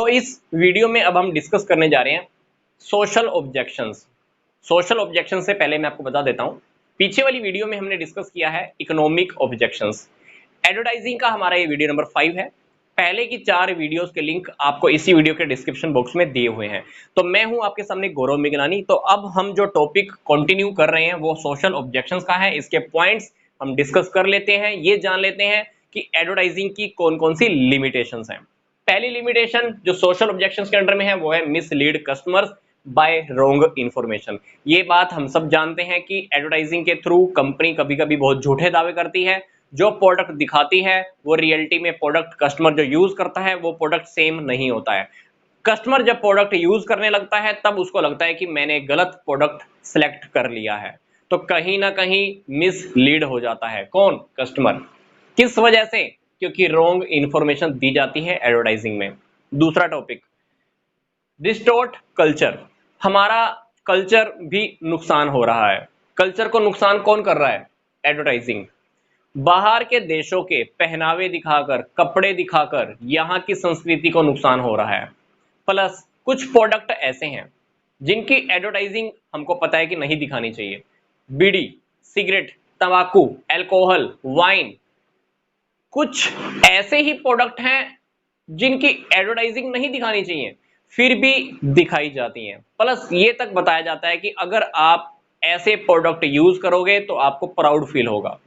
इस वीडियो में अब हम डिस्कस करने जा रहे हैं सोशल ऑब्जेक्शंस। सोशल ऑब्जेक्शन से पहले मैं आपको बता देता हूं, पीछे वाली वीडियो में हमने डिस्कस किया है इकोनॉमिक ऑब्जेक्शंस। एडवर्टाइजिंग का हमारा ये वीडियो नंबर 5 है। पहले की 4 वीडियोस के लिंक आपको इसी वीडियो के डिस्क्रिप्शन बॉक्स में दिए हुए हैं। तो मैं हूं आपके सामने गौरव मिगनानी। तो अब हम जो टॉपिक कंटिन्यू कर रहे हैं वो सोशल ऑब्जेक्शंस का है। इसके पॉइंट्स हम डिस्कस कर लेते हैं, ये जान लेते हैं कि एडवर्टाइजिंग की कौन कौन सी लिमिटेशंस हैं। पहली लिमिटेशन जो सोशल ऑब्जेक्शंस के अंडर में है वो है mislead customers by wrong information. ये बात हम सब जानते हैं कि एडवर्टाइजिंग के थ्रू कंपनी कभी कभी बहुत झूठे दावे करती है। जो प्रोडक्ट दिखाती है वो रियलिटी में प्रोडक्ट कस्टमर जो यूज करता है वो प्रोडक्ट सेम नहीं होता है। कस्टमर जब प्रोडक्ट यूज करने लगता है तब उसको लगता है कि मैंने गलत प्रोडक्ट सिलेक्ट कर लिया है। तो कहीं ना कहीं मिसलीड हो जाता है कौन? कस्टमर। किस वजह से? क्योंकि रॉन्ग इंफॉर्मेशन दी जाती है एडवर्टाइजिंग में। दूसरा टॉपिक डिस्टोर्ट कल्चर। हमारा कल्चर भी नुकसान हो रहा है। कल्चर को नुकसान कौन कर रहा है? एडवर्टाइजिंग। बाहर के देशों के पहनावे दिखाकर, कपड़े दिखाकर यहाँ की संस्कृति को नुकसान हो रहा है। प्लस कुछ प्रोडक्ट ऐसे हैं जिनकी एडवर्टाइजिंग हमको पता है कि नहीं दिखानी चाहिए। बीड़ी, सिगरेट, तंबाकू, अल्कोहल, वाइन, कुछ ऐसे ही प्रोडक्ट हैं जिनकी एडवर्टाइजिंग नहीं दिखानी चाहिए फिर भी दिखाई जाती हैं। प्लस ये तक बताया जाता है कि अगर आप ऐसे प्रोडक्ट यूज करोगे तो आपको प्राउड फील होगा।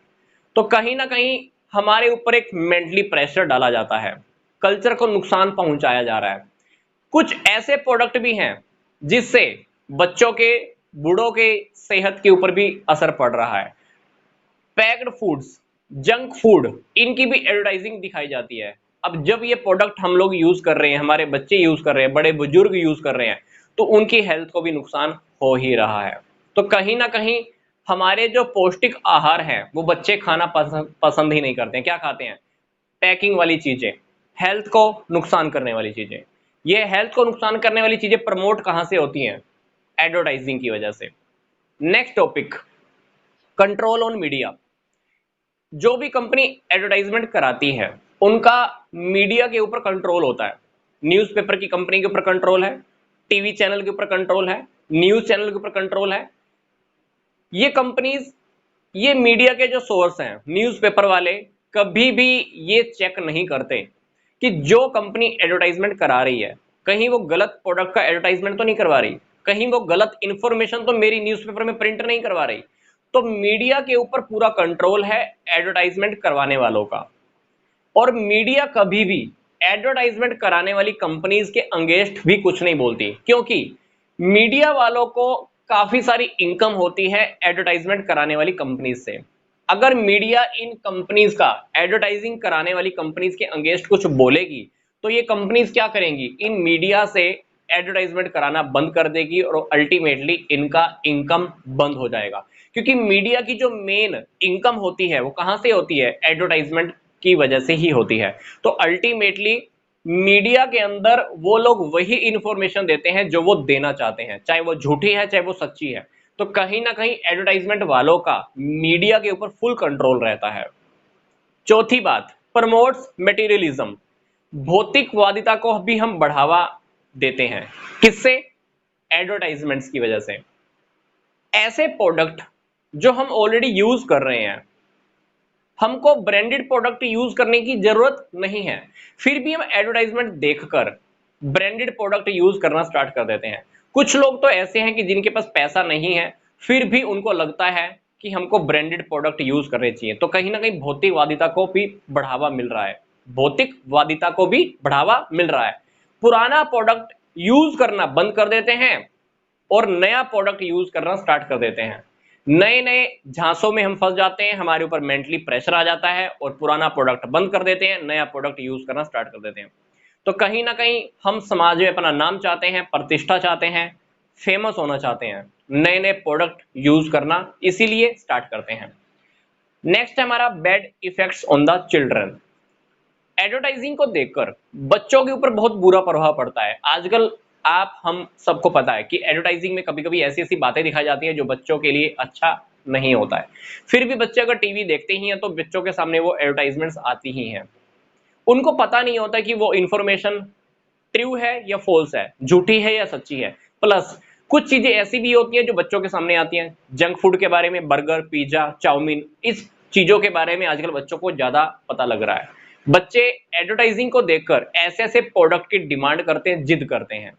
तो कहीं ना कहीं हमारे ऊपर एक मेंटली प्रेशर डाला जाता है, कल्चर को नुकसान पहुंचाया जा रहा है। कुछ ऐसे प्रोडक्ट भी हैं जिससे बच्चों के, बूढ़ों के सेहत के ऊपर भी असर पड़ रहा है। पैक्ड फूड्स, जंक फूड, इनकी भी एडवर्टाइजिंग दिखाई जाती है। अब जब ये प्रोडक्ट हम लोग यूज कर रहे हैं, हमारे बच्चे यूज कर रहे हैं, बड़े बुजुर्ग यूज कर रहे हैं, तो उनकी हेल्थ को भी नुकसान हो ही रहा है। तो कहीं ना कहीं हमारे जो पौष्टिक आहार हैं वो बच्चे खाना पसंद ही नहीं करते हैं। क्या खाते हैं? पैकिंग वाली चीजें, हेल्थ को नुकसान करने वाली चीजें। ये हेल्थ को नुकसान करने वाली चीजें प्रमोट कहां से होती हैं? एडवर्टाइजिंग की वजह से। Next topic control on media. जो भी कंपनी एडवर्टाइजमेंट कराती है उनका मीडिया के ऊपर कंट्रोल होता है। न्यूज़पेपर की कंपनी के ऊपर कंट्रोल है, टीवी चैनल के ऊपर कंट्रोल है, न्यूज चैनल के ऊपर कंट्रोल है। ये कंपनीज, ये मीडिया के जो सोर्स हैं न्यूज़पेपर वाले, कभी भी ये चेक नहीं करते कि जो कंपनी एडवर्टाइजमेंट करा रही है कहीं वो गलत प्रोडक्ट का एडवर्टाइजमेंट तो नहीं करवा रही, कहीं वो गलत इंफॉर्मेशन तो मेरी न्यूज़पेपर में प्रिंट नहीं करवा रही। तो मीडिया के ऊपर पूरा कंट्रोल है एडवर्टाइजमेंट करवाने वालों का। और मीडिया कभी भी एडवर्टाइजमेंट कराने वाली कंपनीज के अगेंस्ट भी कुछ नहीं बोलती, क्योंकि मीडिया वालों को काफी सारी इनकम होती है एडवर्टाइजमेंट कराने वाली कंपनीज से। अगर मीडिया इन कंपनीज का, एडवर्टाइजिंग कराने वाली कंपनीज के अगेंस्ट कुछ बोलेगी तो ये कंपनीज क्या करेंगी? इन मीडिया से एडवर्टाइजमेंट कराना बंद कर देगी और अल्टीमेटली इनका इनकम बंद हो जाएगा। क्योंकि मीडिया की जो मेन इनकम होती है वो कहां से होती है? एडवर्टाइजमेंट की वजह से ही होती है। तो अल्टीमेटली मीडिया के अंदर वो लोग वही इंफॉर्मेशन देते हैं जो वो देना चाहते हैं, चाहे वो झूठी है चाहे वो सच्ची है। तो कहीं ना कहीं एडवर्टाइजमेंट वालों का मीडिया के ऊपर फुल कंट्रोल रहता है। चौथी बात, प्रमोट्स मटेरियलिज्म। भौतिकवादिता को भी हम बढ़ावा देते हैं। किससे? एडवर्टाइजमेंट्स की वजह से। ऐसे प्रोडक्ट जो हम ऑलरेडी यूज कर रहे हैं, हमको ब्रांडेड प्रोडक्ट यूज करने की जरूरत नहीं है, फिर भी हम एडवर्टाइजमेंट देखकर ब्रांडेड प्रोडक्ट यूज करना स्टार्ट कर देते हैं। कुछ लोग तो ऐसे हैं कि जिनके पास पैसा नहीं है फिर भी उनको लगता है कि हमको ब्रांडेड प्रोडक्ट यूज करने चाहिए। तो कहीं ना कहीं भौतिकवादिता को भी बढ़ावा मिल रहा है, भौतिकवादिता को भी बढ़ावा मिल रहा है। पुराना प्रोडक्ट यूज करना बंद कर देते हैं और नया प्रोडक्ट यूज करना स्टार्ट कर देते हैं। नए नए झांसों में हम फंस जाते हैं, हमारे ऊपर मेंटली प्रेशर आ जाता है और पुराना प्रोडक्ट बंद कर देते हैं, नया प्रोडक्ट यूज करना स्टार्ट कर देते हैं। तो कहीं ना कहीं हम समाज में अपना नाम चाहते हैं, प्रतिष्ठा चाहते हैं, फेमस होना चाहते हैं, नए नए प्रोडक्ट यूज करना इसीलिए स्टार्ट करते हैं। नेक्स्ट है हमारा bad effects on the children. Advertising को देखकर बच्चों के ऊपर बहुत बुरा प्रभाव पड़ता है। आजकल आप हम सबको पता है कि एडवर्टाइजिंग में कभी कभी ऐसी ऐसी बातें दिखाई जाती है जो बच्चों के लिए अच्छा नहीं होता है। फिर भी बच्चे अगर टीवी देखते ही हैं तो बच्चों के सामने वो एडवर्टाइजमेंट्स आती ही हैं। उनको पता नहीं होता कि वो इंफॉर्मेशन ट्रू है या फॉल्स है, झूठी है या सच्ची है। प्लस कुछ चीजें ऐसी भी होती हैं जो बच्चों के सामने आती हैं, जंक फूड के बारे में, बर्गर, पिज्जा, चाउमीन, इस चीजों के बारे में आजकल बच्चों को ज्यादा पता लग रहा है। बच्चे एडवर्टाइजिंग को देखकर ऐसे ऐसे प्रोडक्ट की डिमांड करते हैं, जिद करते हैं,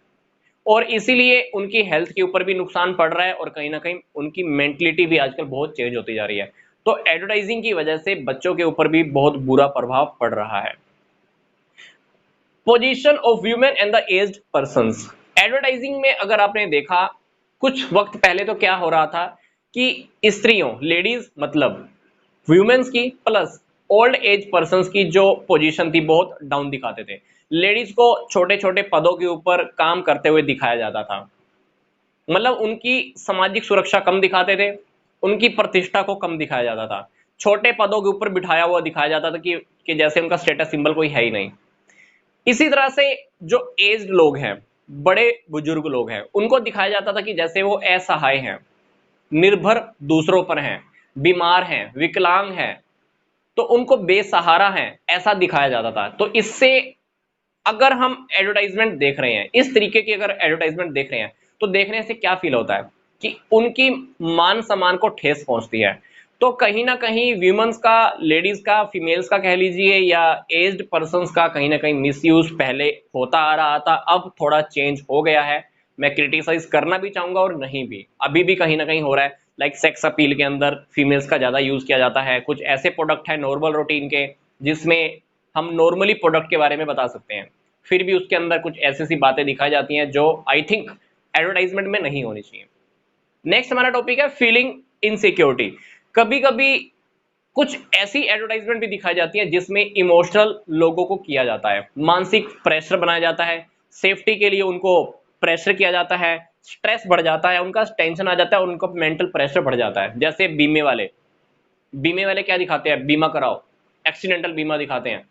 और इसीलिए उनकी हेल्थ के ऊपर भी नुकसान पड़ रहा है और कहीं ना कहीं उनकी मेंटलिटी भी आजकल बहुत चेंज होती जा रही है। तो एडवर्टाइजिंग की वजह से बच्चों के ऊपर भी बहुत बुरा प्रभाव पड़ रहा है। Position of human and the aged persons. Advertising में अगर आपने देखा कुछ वक्त पहले तो क्या हो रहा था कि स्त्रियों, लेडीज मतलब ह्यूमंस की प्लस ओल्ड एज पर्संस की जो पोजीशन थी बहुत डाउन दिखाते थे। लेडीज को छोटे छोटे पदों के ऊपर काम करते हुए दिखाया जाता था, मतलब उनकी सामाजिक सुरक्षा कम दिखाते थे, उनकी प्रतिष्ठा को कम दिखाया जाता था, छोटे पदों के ऊपर बिठाया हुआ दिखाया जाता था कि जैसे उनका स्टेटस सिंबल कोई है ही नहीं। इसी तरह से जो एज्ड लोग हैं, बड़े बुजुर्ग लोग हैं, उनको दिखाया जाता था कि जैसे वो असहाय हैं, निर्भर दूसरों पर हैं, बीमार हैं, विकलांग हैं, तो उनको बेसहारा हैं, ऐसा दिखाया जाता था। तो इससे अगर हम एडवर्टाइजमेंट देख रहे हैं, इस तरीके की अगर एडवर्टाइजमेंट देख रहे हैं, तो देखने से क्या फील होता है कि उनकी मान सम्मान को ठेस पहुंचती है। तो कहीं ना कहीं वीमेंस का, लेडीज का, फीमेल्स का कह लीजिए, या एज्ड पर्सन्स का कहीं ना कहीं मिसयूज पहले होता आ रहा था, अब थोड़ा चेंज हो गया है। मैं क्रिटिसाइज करना भी चाहूंगा और नहीं भी, अभी भी कहीं ना कहीं हो रहा है। लाइक सेक्स अपील के अंदर फीमेल्स का ज्यादा यूज किया जाता है। कुछ ऐसे प्रोडक्ट है नॉर्मल रूटीन के जिसमें हम नॉर्मली प्रोडक्ट के बारे में बता सकते हैं, फिर भी उसके अंदर कुछ ऐसी सी बातें दिखाई जाती हैं जो आई थिंक एडवर्टाइजमेंट में नहीं होनी चाहिए। नेक्स्ट हमारा टॉपिक है फीलिंग इनसिक्योरिटी। कभी कभी कुछ ऐसी एडवर्टाइजमेंट भी दिखाई जाती है जिसमें इमोशनल लोगों को किया जाता है, मानसिक प्रेशर बनाया जाता है, सेफ्टी के लिए उनको प्रेशर किया जाता है, स्ट्रेस बढ़ जाता है, उनका टेंशन आ जाता है और उनका मेंटल प्रेशर बढ़ जाता है। जैसे बीमे वाले क्या दिखाते हैं, बीमा कराओ, एक्सीडेंटल बीमा दिखाते हैं।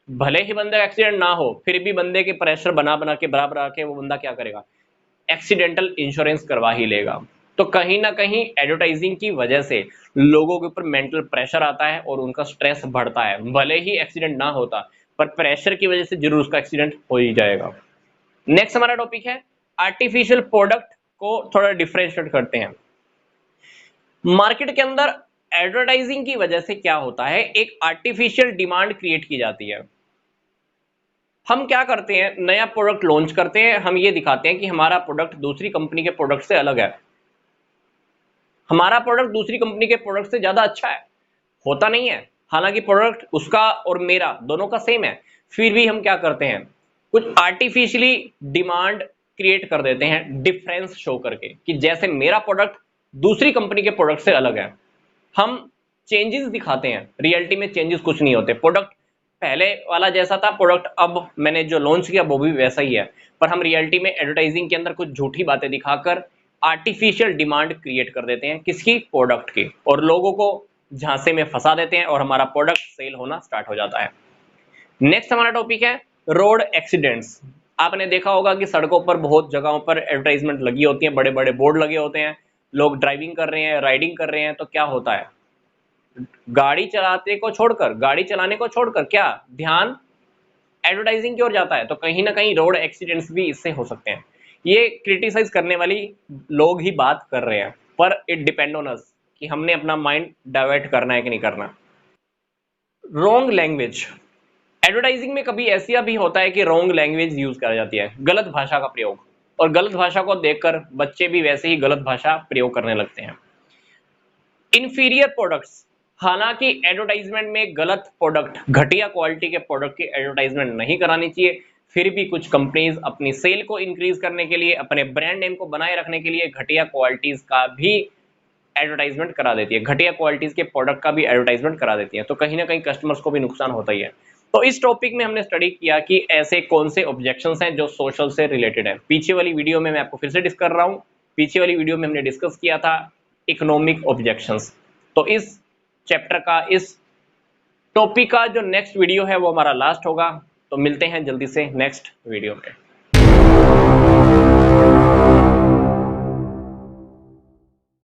भले ही बंदे का एक्सीडेंट ना हो, फिर भी बंदे के प्रेशर बना बना के बराबर आके वो बंदा क्या करेगा, एक्सीडेंटल इंश्योरेंस करवा ही लेगा। तो कहीं ना कहीं एडवर्टाइजिंग की वजह से लोगों के ऊपर मेंटल प्रेशर आता है और उनका स्ट्रेस बढ़ता है। भले ही एक्सीडेंट ना होता, पर प्रेशर की वजह से जरूर उसका एक्सीडेंट हो ही जाएगा। नेक्स्ट हमारा टॉपिक है आर्टिफिशियल प्रोडक्ट को थोड़ा डिफरेंशिएट करते हैं। मार्केट के अंदर एडवर्टाइजिंग की वजह से क्या होता है, एक आर्टिफिशियल डिमांड क्रिएट की जाती है। हम क्या करते हैं, नया प्रोडक्ट लॉन्च करते हैं, हम ये दिखाते हैं कि हमारा प्रोडक्ट दूसरी कंपनी के प्रोडक्ट से अलग है, हमारा प्रोडक्ट दूसरी कंपनी के प्रोडक्ट से ज्यादा अच्छा है। होता नहीं है, हालांकि प्रोडक्ट उसका और मेरा दोनों का सेम है, फिर भी हम क्या करते हैं, कुछ आर्टिफिशियली डिमांड क्रिएट कर देते हैं डिफरेंस शो करके कि जैसे मेरा प्रोडक्ट दूसरी कंपनी के प्रोडक्ट से अलग है। हम चेंजेस दिखाते हैं, रियलिटी में चेंजेस कुछ नहीं होते। प्रोडक्ट पहले वाला जैसा था, प्रोडक्ट अब मैंने जो लॉन्च किया वो भी वैसा ही है, पर हम रियलिटी में एडवर्टाइजिंग के अंदर कुछ झूठी बातें दिखाकर आर्टिफिशियल डिमांड क्रिएट कर देते हैं, किसकी, प्रोडक्ट की, और लोगों को झांसे में फंसा देते हैं और हमारा प्रोडक्ट सेल होना स्टार्ट हो जाता है। नेक्स्ट हमारा टॉपिक है रोड एक्सीडेंट्स। आपने देखा होगा कि सड़कों पर बहुत जगहों पर एडवर्टाइजमेंट लगी होती है, बड़े बड़े बोर्ड लगे होते हैं, लोग ड्राइविंग कर रहे हैं, राइडिंग कर रहे हैं, तो क्या होता है, गाड़ी चलाने को छोड़कर क्या ध्यान एडवर्टाइजिंग की ओर जाता है। तो कहीं ना कहीं रोड एक्सीडेंट्स भी इससे हो सकते हैं। ये क्रिटिसाइज करने वाली लोग ही बात कर रहे हैं, पर इट डिपेंड ऑन अस कि हमने अपना माइंड डाइवर्ट करना है कि नहीं करना। Wrong language. एडवर्टाइजिंग में कभी ऐसा भी होता है कि रॉन्ग लैंग्वेज यूज करा जाती है, गलत भाषा का प्रयोग, और गलत भाषा को देखकर बच्चे भी वैसे ही गलत भाषा प्रयोग करने लगते हैं। Inferior products. हालांकि एडवर्टाइजमेंट में गलत प्रोडक्ट, घटिया क्वालिटी के प्रोडक्ट की एडवर्टाइजमेंट नहीं करानी चाहिए, फिर भी कुछ कंपनीज अपनी सेल को इंक्रीज करने के लिए, अपने ब्रांड नेम को बनाए रखने के लिए घटिया क्वालिटीज का भी एडवर्टाइजमेंट करा देती है, घटिया क्वालिटीज के प्रोडक्ट का भी एडवर्टाइजमेंट करा देती है। तो कहीं ना कहीं कस्टमर्स को भी नुकसान होता ही है। तो इस टॉपिक में हमने स्टडी किया कि ऐसे कौन से ऑब्जेक्शंस हैं जो सोशल से रिलेटेड है। पीछे वाली वीडियो में मैं आपको फिर से डिस्कस कर रहा हूं, पीछे वाली वीडियो में हमने डिस्कस किया था इकोनॉमिक ऑब्जेक्शंस। तो इस चैप्टर का, इस टॉपिक का जो नेक्स्ट वीडियो है वो हमारा लास्ट होगा। तो मिलते हैं जल्दी से नेक्स्ट वीडियो में।